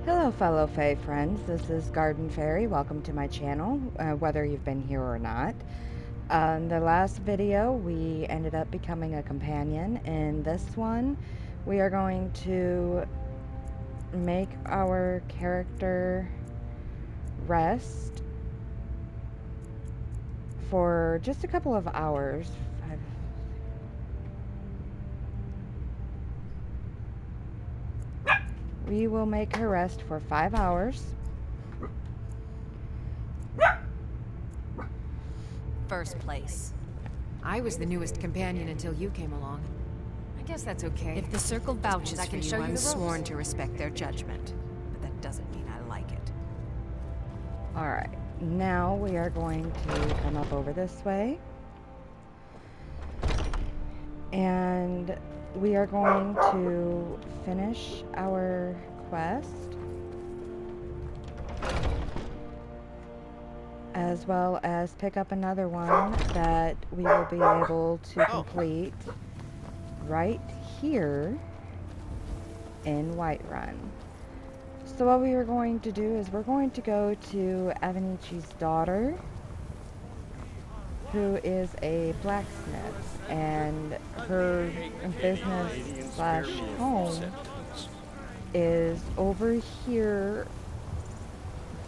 Hello fellow Fae friends, this is Garden Fairy. Welcome to my channel, whether you've been here or not. In the last video we ended up becoming a companion. In this one we are going to make our character rest for just a couple of hours. We will make her rest for 5 hours. First place. I was the newest companion until you came along. I guess that's okay. If the Circle vouches for you, I'm sworn to respect their judgment. But that doesn't mean I like it. Alright, now we are going to come up over this way. And we are going to finish our quest, as well as pick up another one that we will be able to complete right here in Whiterun. So what we are going to do is we're going to go to Avenici's daughter, who is a blacksmith, and her business slash home is over here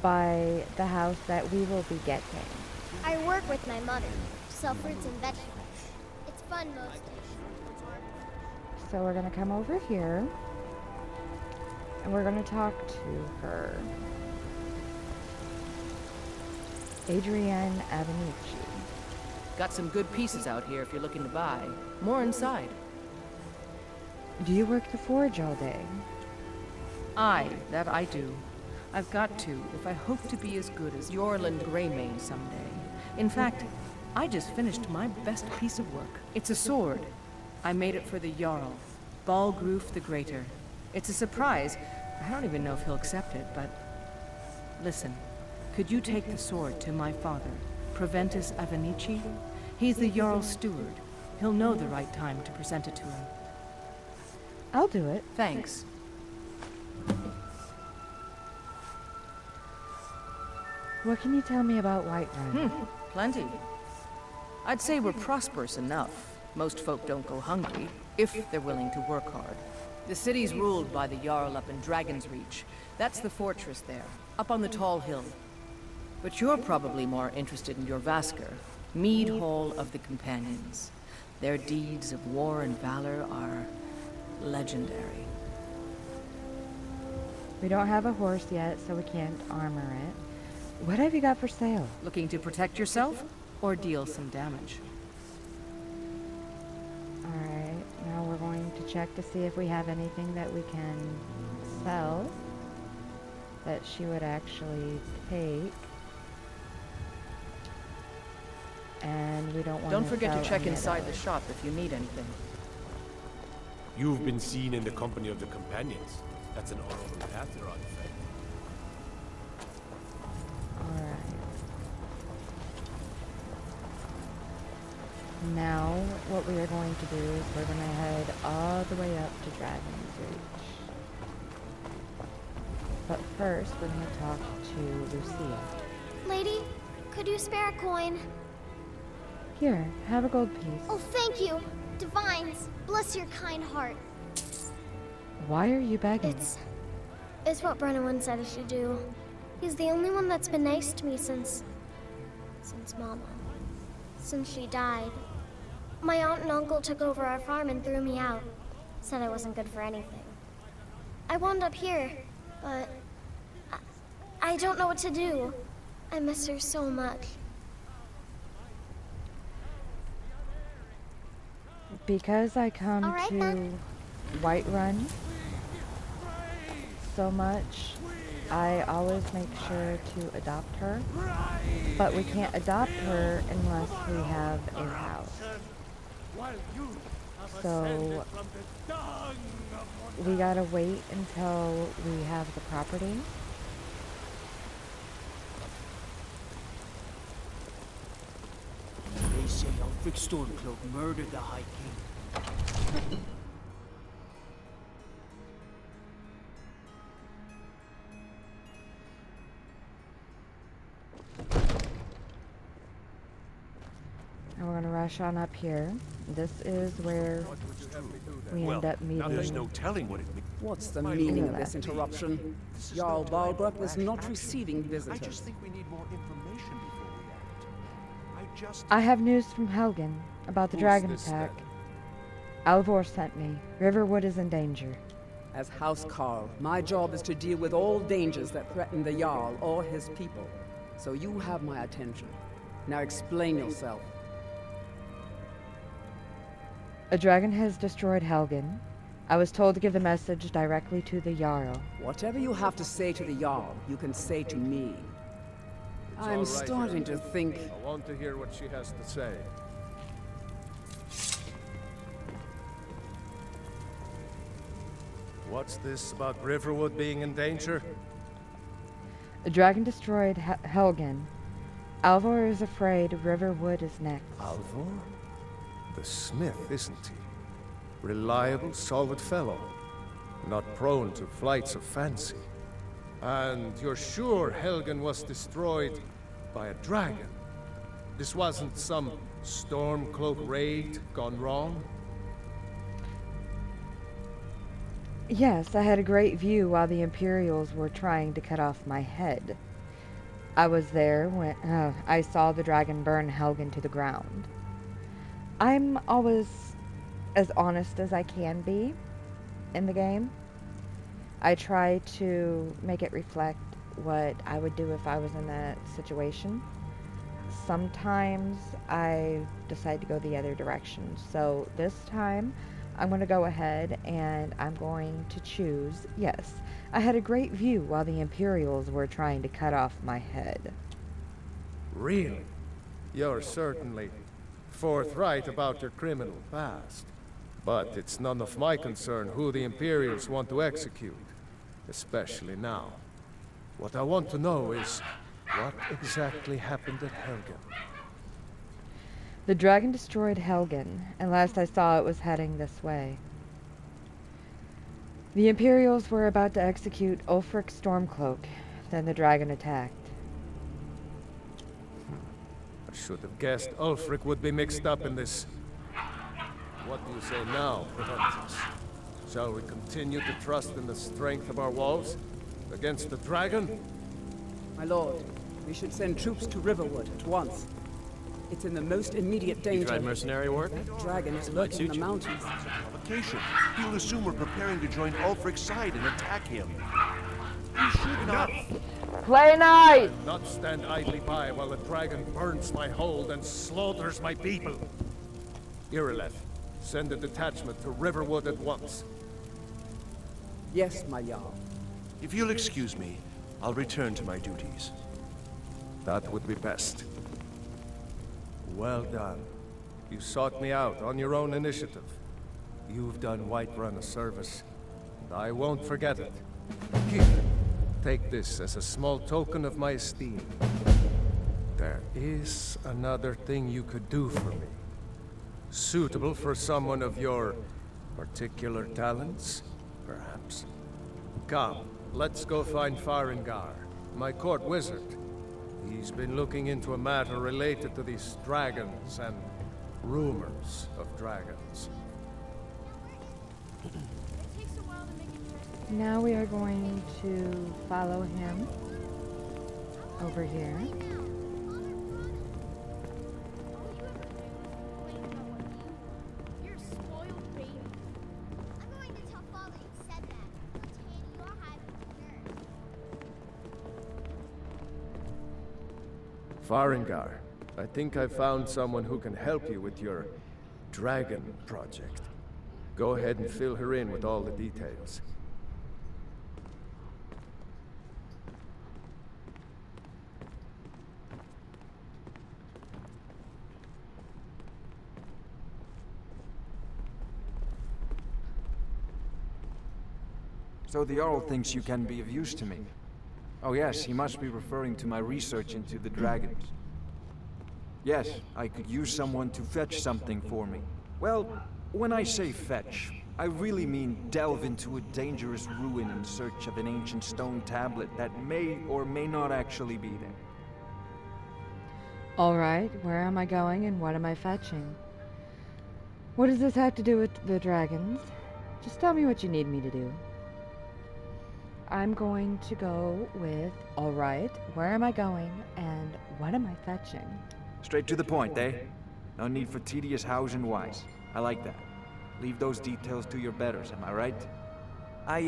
by the house that we will be getting. I work with my mother, sell fruits and vegetables. It's fun most days. So we're gonna come over here and we're gonna talk to her. Adrienne Avenici. Got some good pieces out here if you're looking to buy. More inside. Do you work the forge all day? Aye, that I do. I've got to, if I hope to be as good as Yorland Greymane someday. In fact, I just finished my best piece of work. It's a sword. I made it for the Jarl, Balgroof the Greater. It's a surprise. I don't even know if he'll accept it, but... Listen, could you take the sword to my father, Proventus Avenici? He's the Jarl's steward. He'll know the right time to present it to him. I'll do it. Thanks. What can you tell me about Whiterun? Plenty. I'd say we're prosperous enough. Most folk don't go hungry, if they're willing to work hard. The city's ruled by the Jarl up in Dragon's Reach. That's the fortress there, up on the tall hill. But you're probably more interested in your Vasker, Mead Hall of the Companions. Their deeds of war and valor are legendary. We don't have a horse yet, so we can't armor it. What have you got for sale? Looking to protect yourself, or deal some damage? Alright, now we're going to check to see if we have anything that we can sell that she would actually take. And we don't want to Don't forget sell to check any of inside the those. shop if you need anything. You've been seen in the company of the companions. That's an honorable path you're on, Faye. Alright. Now, what we are going to do is we're going to head all the way up to Dragon's Reach. But first, we're going to talk to Lucia. Lady, could you spare a coin? Here, have a gold piece. Oh, thank you. Divines, bless your kind heart. Why are you begging? It's what Brennan said I should do. He's the only one that's been nice to me since Mama. Since she died. My aunt and uncle took over our farm and threw me out. Said I wasn't good for anything. I wound up here, but I don't know what to do. I miss her so much. Because I come Alright, to then. Whiterun so much, I always make sure to adopt her. But we can't adopt her unless we have a house. So we gotta wait until we have the property. They say Ulfric Stormcloak murdered the High King. we're going to rush on up here. This is where we end up meeting. Now there's no telling what it means. What's the meaning of this interruption? Jarl Balgrup is not receiving visitors. I just think we need more information before we act. I have news from Helgen about the dragon this, attack. Alvor sent me. Riverwood is in danger. As House Carl, my job is to deal with all dangers that threaten the Jarl or his people. So you have my attention. Now explain yourself. A dragon has destroyed Helgen. I was told to give the message directly to the Jarl. Whatever you have to say to the Jarl, you can say to me. I'm starting to think... I want to hear what she has to say. What's this about Riverwood being in danger? A dragon destroyed Helgen. Alvor is afraid Riverwood is next. Alvor? The smith, isn't he? Reliable, solid fellow. Not prone to flights of fancy. And you're sure Helgen was destroyed by a dragon? This wasn't some Stormcloak raid gone wrong? Yes, I had a great view while the Imperials were trying to cut off my head. I was there when I saw the dragon burn Helgen to the ground. I'm always as honest as I can be in the game. I try to make it reflect what I would do if I was in that situation. Sometimes I decide to go the other direction. So this time, I'm going to go ahead and I'm going to choose, yes, I had a great view while the Imperials were trying to cut off my head. Really? You're certainly forthright about your criminal past. But it's none of my concern who the Imperials want to execute, especially now. What I want to know is, what exactly happened at Helgen? The dragon destroyed Helgen, and last I saw it was heading this way. The Imperials were about to execute Ulfric Stormcloak, then the dragon attacked. I should have guessed Ulfric would be mixed up in this. What do you say now, Protectus? Shall we continue to trust in the strength of our walls against the dragon? My lord, we should send troops to Riverwood at once. It's in the most immediate danger. You tried mercenary work? That dragon is lurking in the mountains. Provocation. He'll assume we're preparing to join Ulfric's side and attack him. You should not. Play nice! Not stand idly by while the dragon burns my hold and slaughters my people. Irileth, send a detachment to Riverwood at once. Yes, my Jarl. If you'll excuse me, I'll return to my duties. That would be best. Well done. You sought me out on your own initiative. You've done Whiterun a service, and I won't forget it. Here, take this as a small token of my esteem. There is another thing you could do for me. Suitable for someone of your particular talents, perhaps. Come, let's go find Farengar, my court wizard. He's been looking into a matter related to these dragons and rumors of dragons. Now we are going to follow him over here. Farengar, I think I found someone who can help you with your dragon project. Go ahead and fill her in with all the details. So the Jarl thinks you can be of use to me. Oh yes, he must be referring to my research into the dragons. Yes, I could use someone to fetch something for me. Well, when I say fetch, I really mean delve into a dangerous ruin in search of an ancient stone tablet that may or may not actually be there. Alright, where am I going and what am I fetching? What does this have to do with the dragons? Just tell me what you need me to do. I'm going to go with, alright, where am I going and what am I fetching? Straight to the point, eh? No need for tedious hows and whys. I like that. Leave those details to your betters, am I right? I,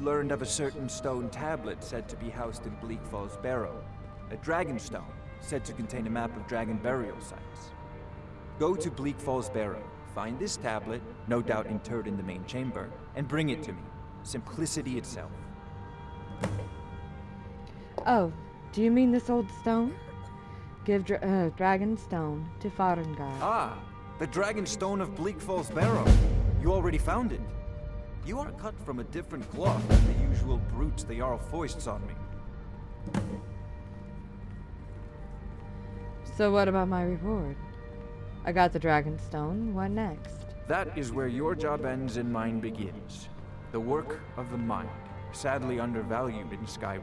learned of a certain stone tablet said to be housed in Bleak Falls Barrow. A dragon stone, said to contain a map of dragon burial sites. Go to Bleak Falls Barrow, find this tablet, no doubt interred in the main chamber, and bring it to me. Simplicity itself. Oh, do you mean this old stone? Give dragon stone to Freyaah. Ah, the dragon stone of Bleak Falls Barrow. You already found it. You are cut from a different cloth than the usual brutes the Jarl foists on me. So what about my reward? I got the dragon stone, what next? That is where your job ends and mine begins. The work of the mind, sadly undervalued in Skyrim.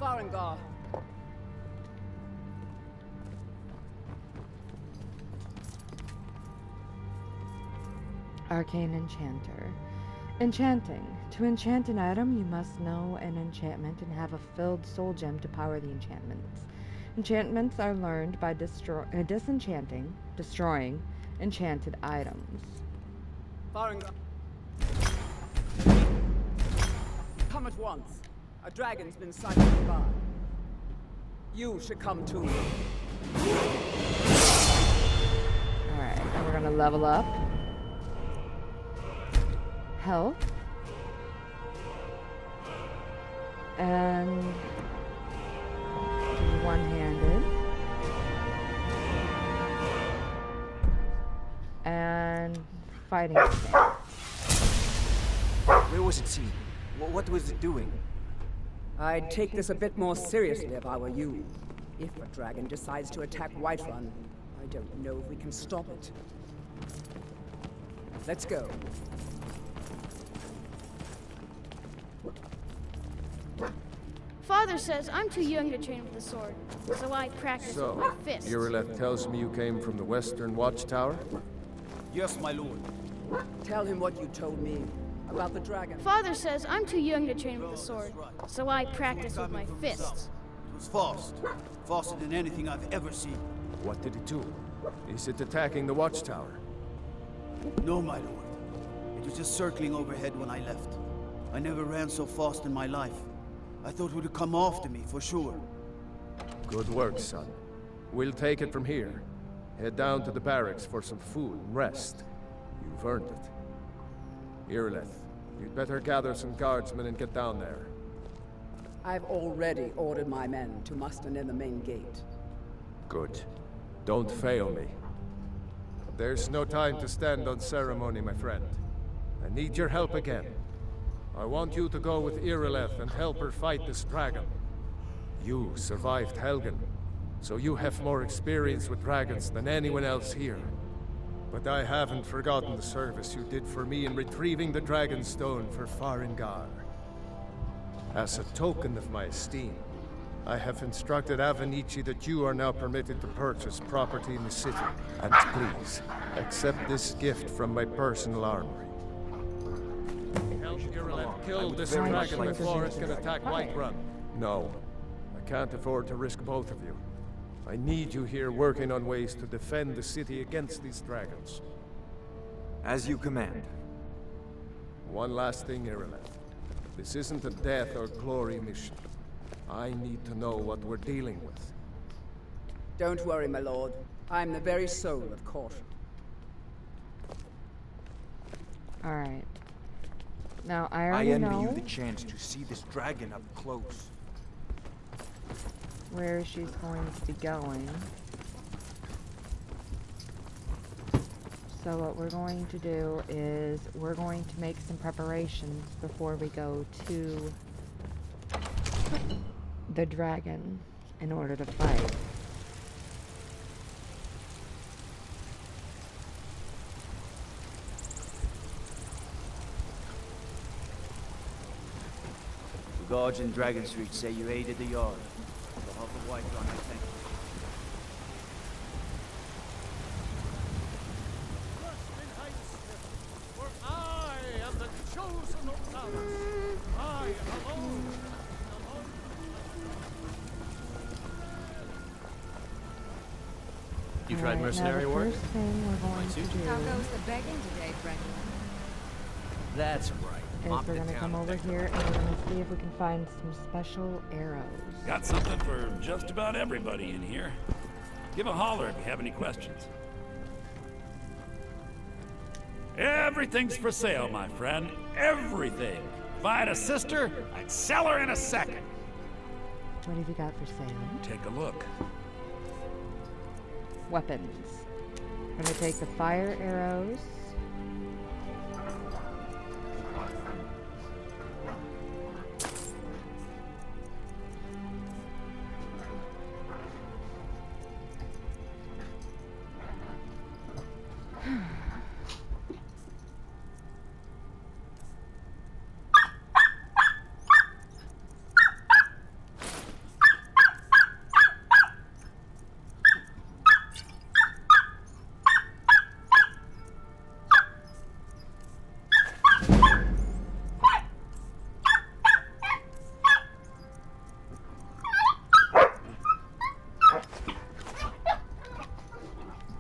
Freyaah. Arcane Enchanter. Enchanting. To enchant an item, you must know an enchantment and have a filled soul gem to power the enchantments. Enchantments are learned by destroying enchanted items. Freyaah. Come at once. A dragon's been sighted nearby. You should come too. Alright, and we're gonna level up. Health. And one-handed. And fighting stance. Where was it seen? What was it doing? I'd take this a bit more seriously if I were you. If a dragon decides to attack Whiterun, I don't know if we can stop it. Let's go. Father says I'm too young to train with the sword, so I practice with my fists. Irileth tells me you came from the Western Watchtower? Yes, my lord. Tell him what you told me about the dragon. Father says I'm too young to train with the sword, so I practice with my fists. It was fast. Faster than anything I've ever seen. What did it do? Is it attacking the Watchtower? No, my lord. It was just circling overhead when I left. I never ran so fast in my life. I thought it would come after me, for sure. Good work, son. We'll take it from here. Head down to the barracks for some food and rest. You've earned it. Irileth, you'd better gather some guardsmen and get down there. I've already ordered my men to muster near the main gate. Good. Don't fail me. There's no time to stand on ceremony, my friend. I need your help again. I want you to go with Irileth and help her fight this dragon. You survived Helgen, so you have more experience with dragons than anyone else here. But I haven't forgotten the service you did for me in retrieving the Dragon Stone for Farengar. As a token of my esteem, I have instructed Avenici that you are now permitted to purchase property in the city. And please, accept this gift from my personal armory. Help Irileth kill this dragon before it can attack Whiterun. No, I can't afford to risk both of you. I need you here working on ways to defend the city against these dragons. As you command. One last thing, Irileth. This isn't a death or glory mission. I need to know what we're dealing with. Don't worry, my lord. I'm the very soul of caution. Alright. Now, I already know you the chance to see this dragon up close. where she's going to be going. So what we're going to do is we're going to make some preparations before we go to the dragon in order to fight. Guards in Dragon Street say you aided the Jarl. So have the White Run, I think. For I am the chosen of Talos. I alone. You tried mercenary work? First thing we're going to do. How goes the begging today, Brendan? That's right. Is we're going to come over here and we're going to see if we can find some special arrows. Got something for just about everybody in here. Give a holler if you have any questions. Everything's for sale, my friend. Everything. If I had a sister, I'd sell her in a second. What have you got for sale? Take a look. Weapons. I'm going to take the fire arrows.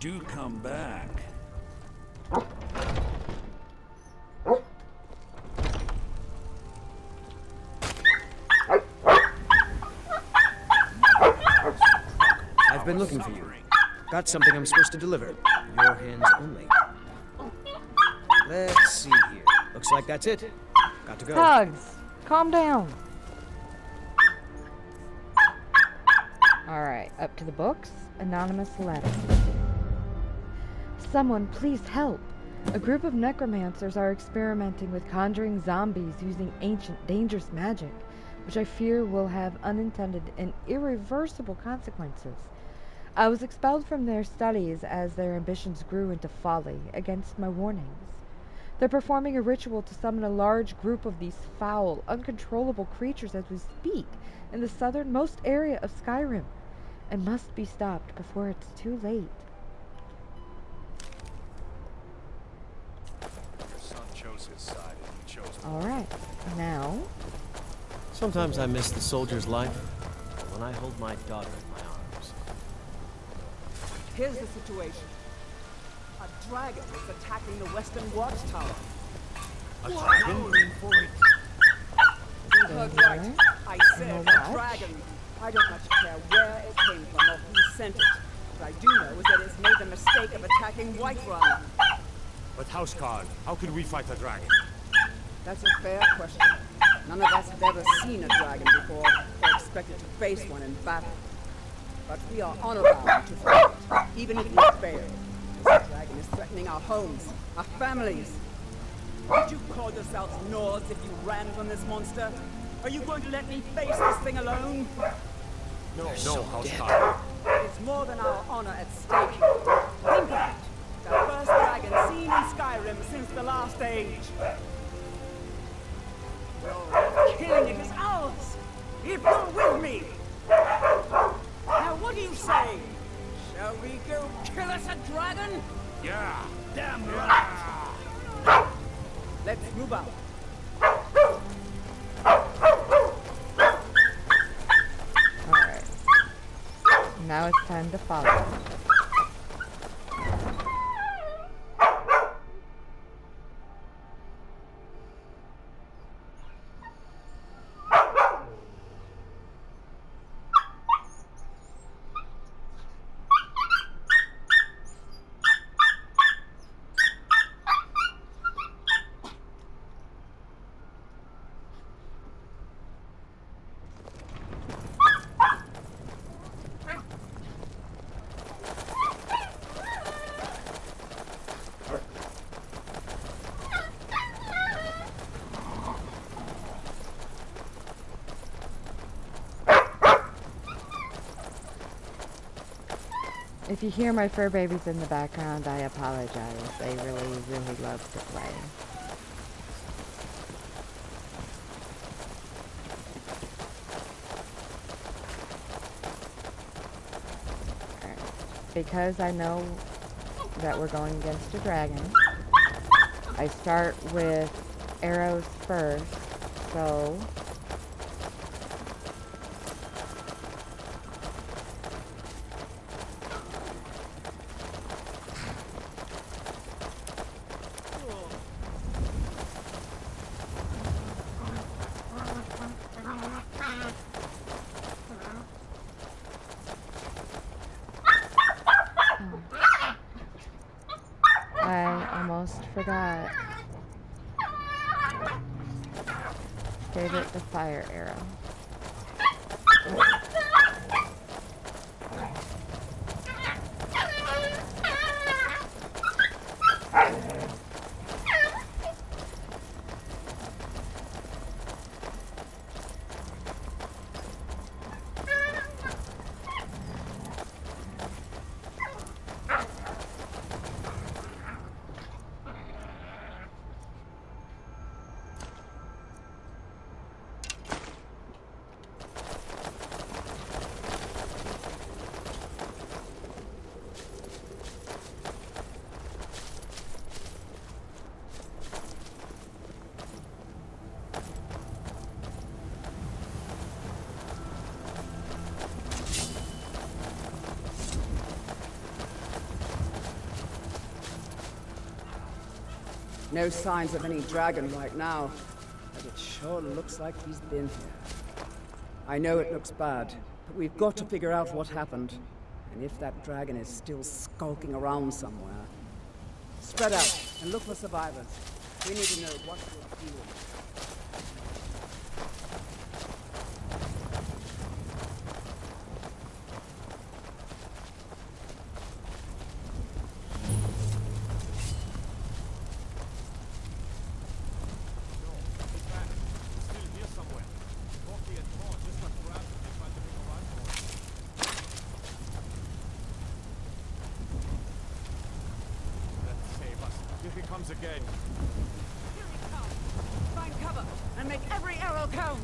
Do come back. I've been looking for you. Got something I'm supposed to deliver. Your hands only. Let's see here. Looks like that's it. Got to go. Hugs! Calm down. Alright, up to the books. Anonymous letter. Someone please help. A group of necromancers are experimenting with conjuring zombies using ancient, dangerous magic, which I fear will have unintended and irreversible consequences. I was expelled from their studies as their ambitions grew into folly against my warnings. They're performing a ritual to summon a large group of these foul, uncontrollable creatures as we speak in the southernmost area of Skyrim, and must be stopped before it's too late. Your son chose his side, and he chose me. Alright, now... Sometimes I miss the soldier's life when I hold my daughter in my arms. Here's the situation. A dragon is attacking the western watchtower. A dragon? You heard right. I said a dragon. I don't much care where it came from or who sent it. What I do know is that it's made the mistake of attacking Whiterun. But Housecarl, how could we fight a dragon? That's a fair question. None of us have ever seen a dragon before, or expected to face one in battle. But we are honor-bound to fight it, even if we fail. This dragon is threatening our homes, our families. Would you call yourselves Nords if you ran from this monster? Are you going to let me face this thing alone? No, Housecarl. It's more than our honor at stake. Think of it. The first dragon seen in Skyrim since the last age. Well, killing it is ours, if you're with me. Now, what do you say? Shall we go kill us a dragon? Yeah. Damn right. Let's move out. Alright. Now it's time to follow. If you hear my fur babies in the background, I apologize. They really, really love to play. because I know that we're going against a dragon, I start with arrows first, so I almost forgot. Gave it the fire arrow. No signs of any dragon right now, but it sure looks like he's been here. I know it looks bad, but we've got to figure out what happened. And if that dragon is still skulking around somewhere. Spread out and look for survivors. We need to know what we're doing. Again. Here he comes. Find cover and make every arrow count.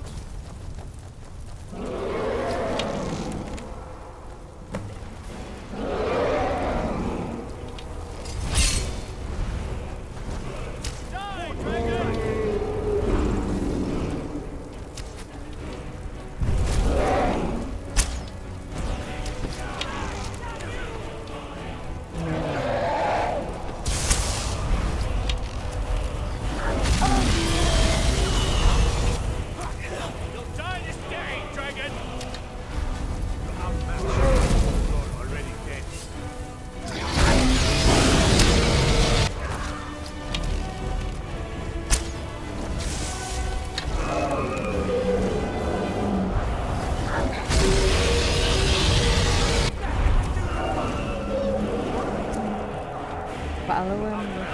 Follow him with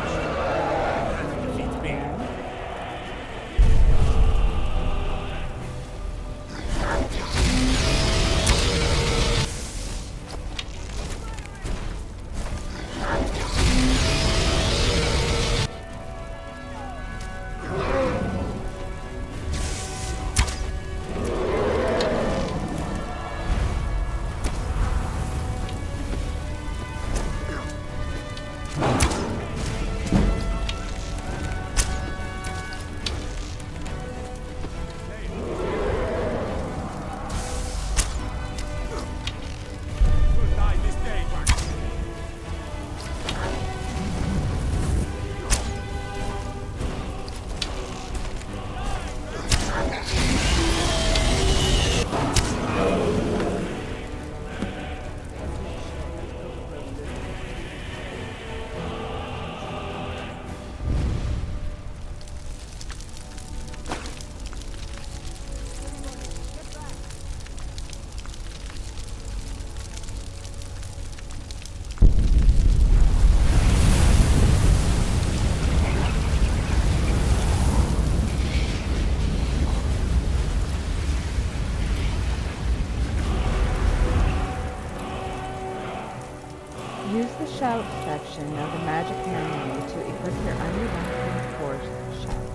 use the shout section of the magic menu to equip your unrelenting force shout.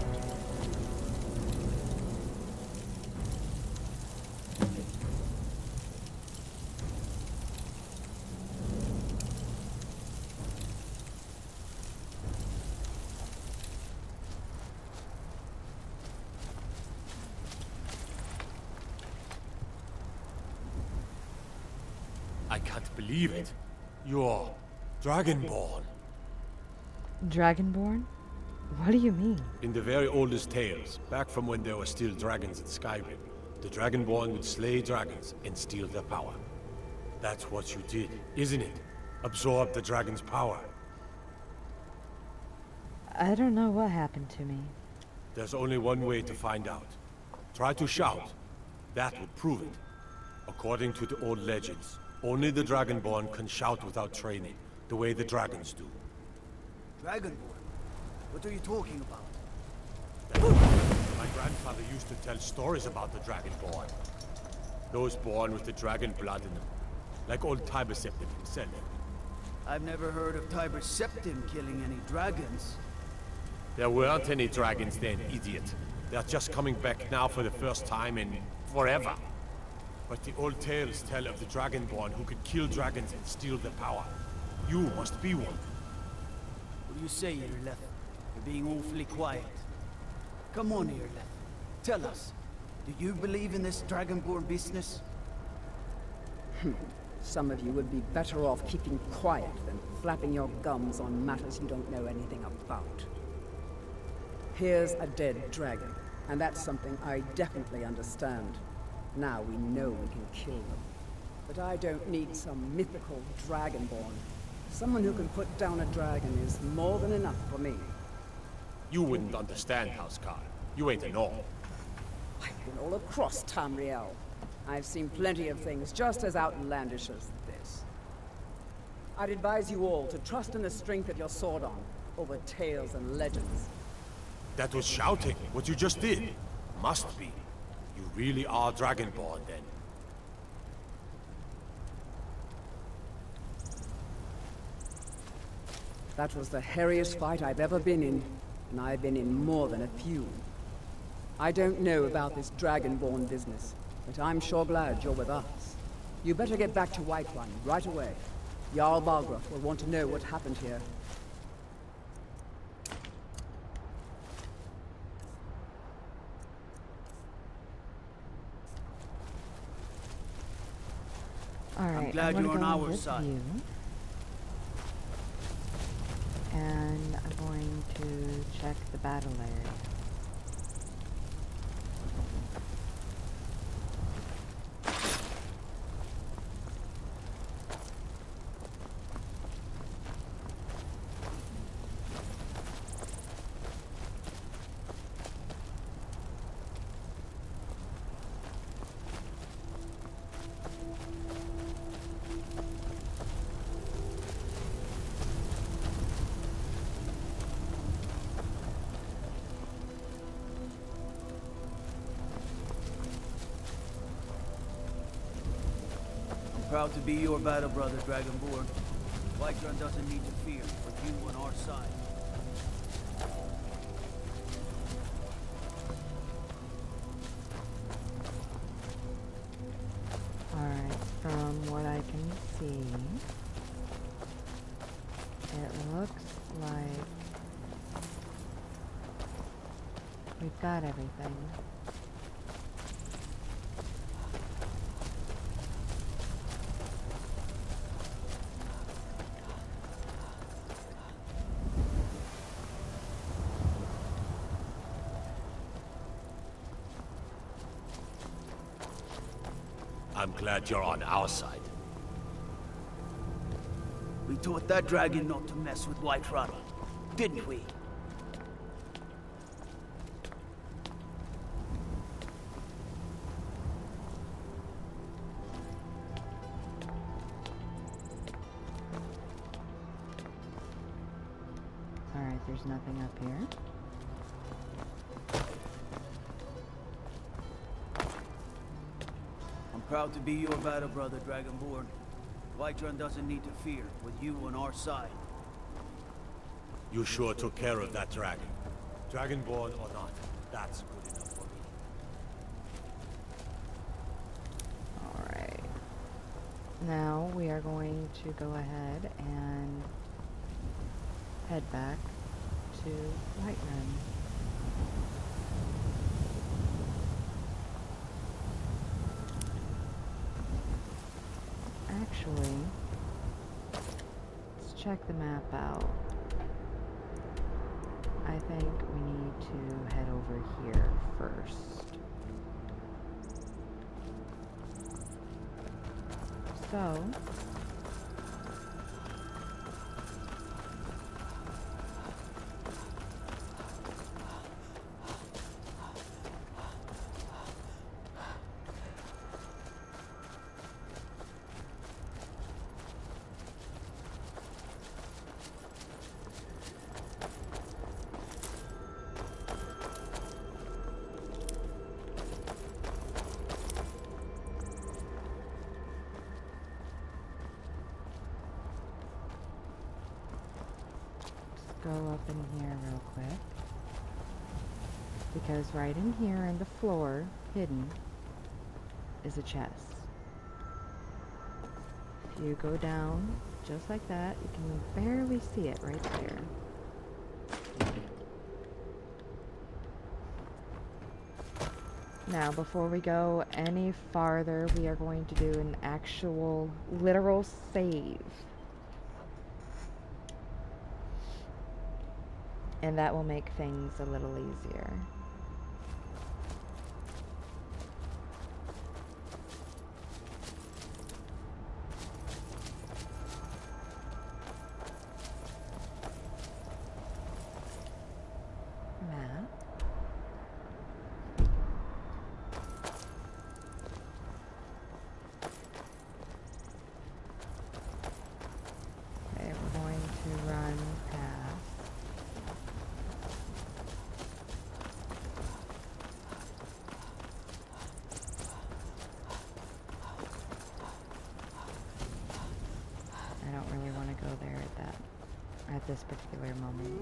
I can't believe it. You're Dragonborn. Dragonborn? What do you mean? In the very oldest tales, back from when there were still dragons in Skyrim, the Dragonborn would slay dragons and steal their power. That's what you did, isn't it? Absorb the dragon's power. I don't know what happened to me. There's only one way to find out. Try to shout. That would prove it. According to the old legends, only the Dragonborn can shout without training, the way the dragons do. Dragonborn? What are you talking about? My grandfather used to tell stories about the Dragonborn. Those born with the dragon blood in them. Like old Tiber Septim himself. I've never heard of Tiber Septim killing any dragons. There weren't any dragons then, idiot. They're just coming back now for the first time in forever. But the old tales tell of the Dragonborn who could kill dragons and steal their power. You must be one. What do you say, Irleth? You're being awfully quiet. Come on, Irleth. Tell us, do you believe in this Dragonborn business? Some of you would be better off keeping quiet than flapping your gums on matters you don't know anything about. Here's a dead dragon, and that's something I definitely understand. Now we know we can kill them. But I don't need some mythical Dragonborn. Someone who can put down a dragon is more than enough for me. You wouldn't understand, Housecarl. You ain't a gnome. I've been all across Tamriel. I've seen plenty of things just as outlandish as this. I'd advise you all to trust in the strength of your sword arm over tales and legends. That was shouting, what you just did. Must be. You really are Dragonborn, then. That was the hairiest fight I've ever been in, and I've been in more than a few. I don't know about this Dragonborn business, but I'm sure glad you're with us. You better get back to Whiterun right away. Jarl Balgruuf will want to know what happened here. Alright, I'm glad you're on our side. And I'm going to check the battle area. Proud to be your battle brother, Dragonborn. Whiterun doesn't need to fear, for you on our side. Alright, from what I can see, it looks like we've got everything. I'm glad you're on our side. We taught that dragon not to mess with Whiterun, didn't we? Alright, there's nothing up here. Proud to be your battle brother, Dragonborn. Whiterun doesn't need to fear, with you on our side. You sure took care of that dragon. Dragonborn or not, that's good enough for me. Alright. Now we are going to go ahead and head back to Whiterun. actually, let's check the map out. I think we need to head over here first. So, go up in here real quick, because right in here in the floor, hidden, is a chest. If you go down just like that, you can barely see it right there. Now, before we go any farther, we are going to do an actual, literal save. And that will make things a little easier. Map. Okay, we're going to run past. Go there at this particular moment.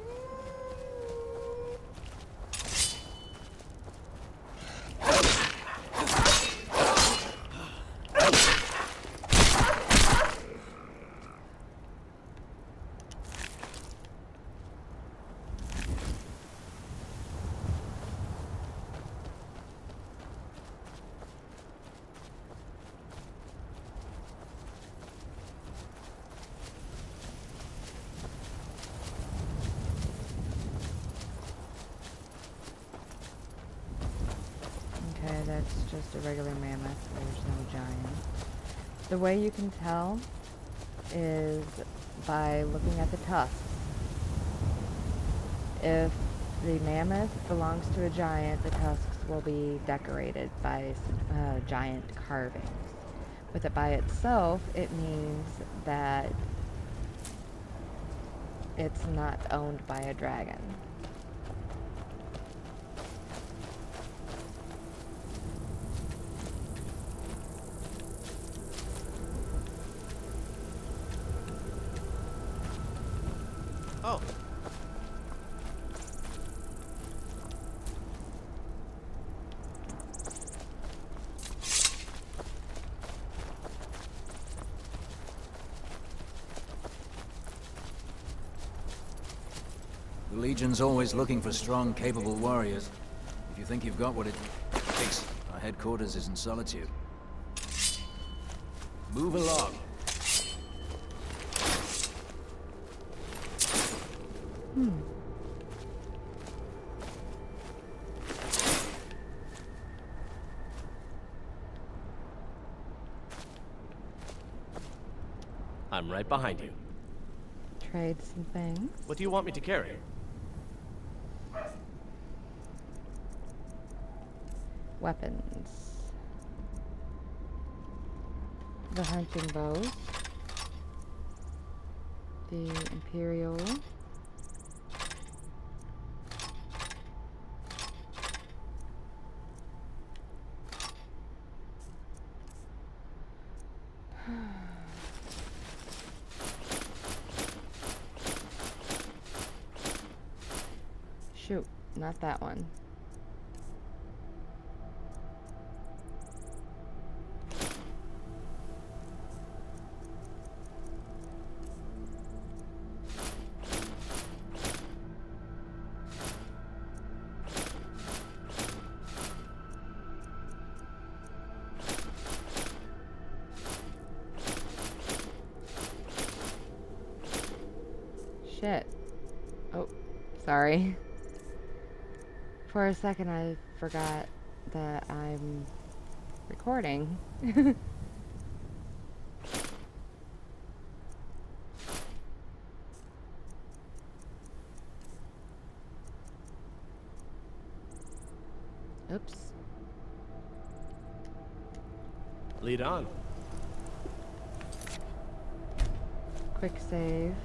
Okay, that's just a regular mammoth. There's no giant. The way you can tell is by looking at the tusks. If the mammoth belongs to a giant, the tusks will be decorated by giant carvings. With it by itself, it means that it's not owned by a dragon. Oh. The Legion's always looking for strong, capable warriors. If you think you've got what it takes, our headquarters is in Solitude. Move along. I'm right behind you. Trade some things. What do you want me to carry? Weapons. The hunting bows. The Imperial. Shoot, not that one. Shit. Oh, sorry. For a second I forgot that I'm recording. Oops. Lead on. Quick save.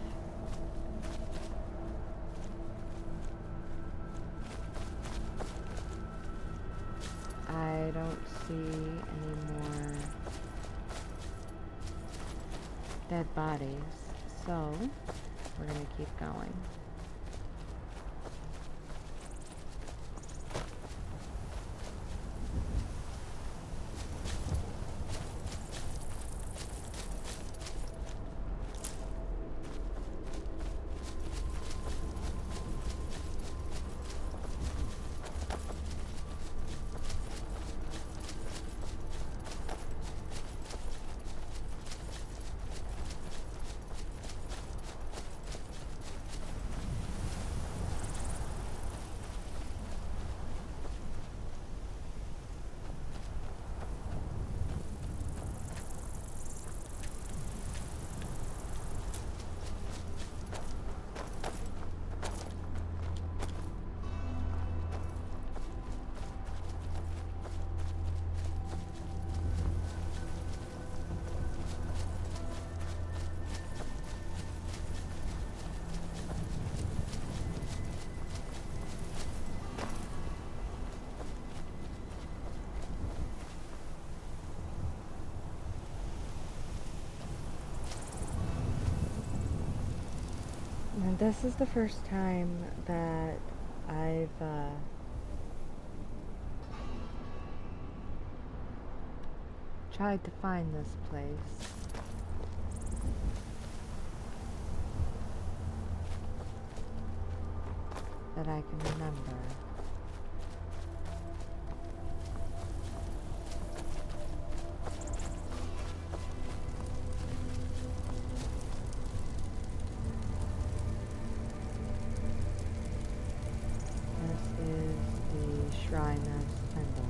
I don't see any more dead bodies, so we're gonna keep going. And this is the first time that I've tried to find this place. That I can remember. Shrine of Sendal.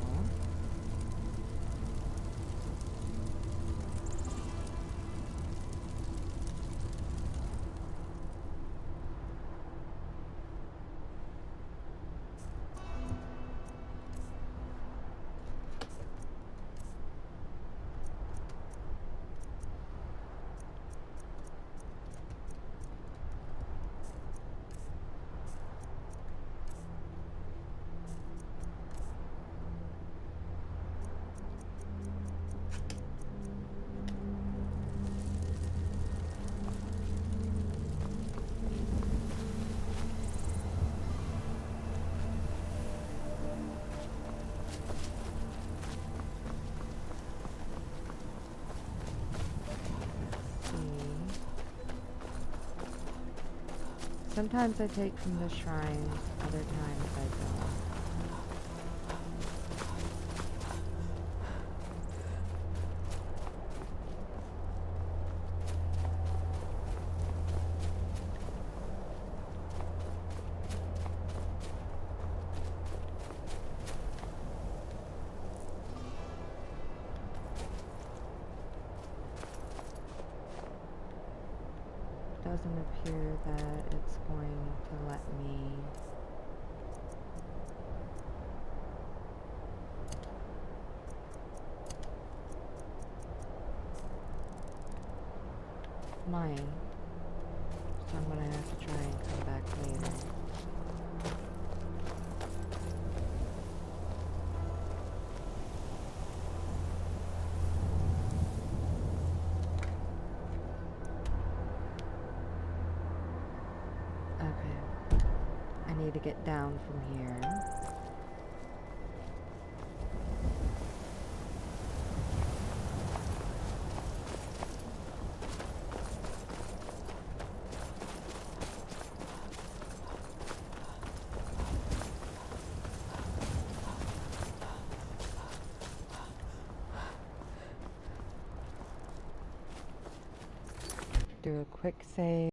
Sometimes I take from the shrines, other times I don't. Doesn't appear that it's going to let me mine, so I'm gonna have to try and come back later. To get down from here. Do a quick save.